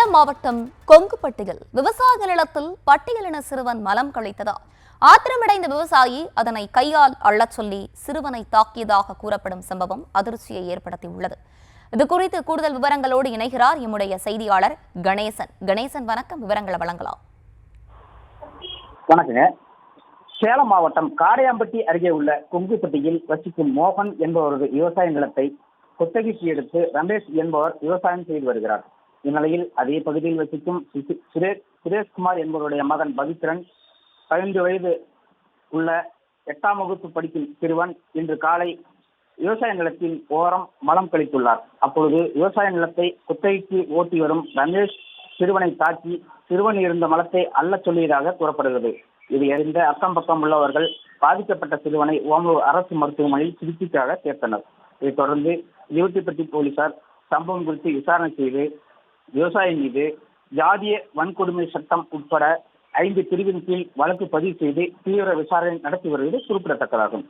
சேலம் மாவட்டம் கொங்குப்பட்டியில் விவசாய நிலத்தில் பட்டியலின சிறுவன் மலம் கழித்ததால் ஆத்திரமடைந்த விவசாயி அதனை கையால் அள்ளச் சொல்லி சிறுவனை தாக்கியதாக கூறப்படும் சம்பவம் அதிர்ச்சியை ஏற்படுத்தியுள்ளது. இதுகுறித்து கூடுதல் விவரங்களோடு இணைகிறார் எம்முடைய செய்தியாளர் கணேசன். கணேசன், வணக்கம். விவரங்களை வழங்கலாம். வணக்கங்க. சேலம் மாவட்டம் காரையாம்பட்டி அருகே உள்ள கொங்குப்பட்டியில் வசிக்கும் மோகன் என்பவரது விவசாய நிலத்தை குத்தகைக்கு எடுத்து ரமேஷ் என்பவர் விவசாயம் செய்து வருகிறார். இந்நிலையில் அதே பகுதியில் வசிக்கும் சுரேஷ்குமார் என்பவருடைய மகன் பவித்ரன் 15 வயது உள்ள 8ஆம் வகுப்பு படிக்கும் சிறுவன் இன்று காலை விவசாய நிலத்தின் ஓரம் மலம் கழித்துள்ளார். அப்பொழுது விவசாய நிலத்தை குத்தகைக்கு ஓட்டி வரும் ரமேஷ் சிறுவனை தாக்கி சிறுவன் இருந்த மலத்தை அள்ளச் சொல்லியதாக கூறப்படுகிறது. இதை அறிந்த அக்கம் பக்கம் உள்ளவர்கள் பாதிக்கப்பட்ட சிறுவனை ஓமலூர் அரசு மருத்துவமனையில் சிகிச்சைக்காக சேர்த்தனர். இதைத் தொடர்ந்து லிவட்டிப்பட்டி போலீசார் சம்பவம் குறித்து விசாரணை செய்து விவசாயி மீது ஜாதிய வன்கொடுமை சட்டம் உட்பட 5 பிரிவின் கீழ் வழக்கு பதிவு செய்து தீவிர விசாரணை நடத்தி வருவது குறிப்பிடத்தக்கதாகும்.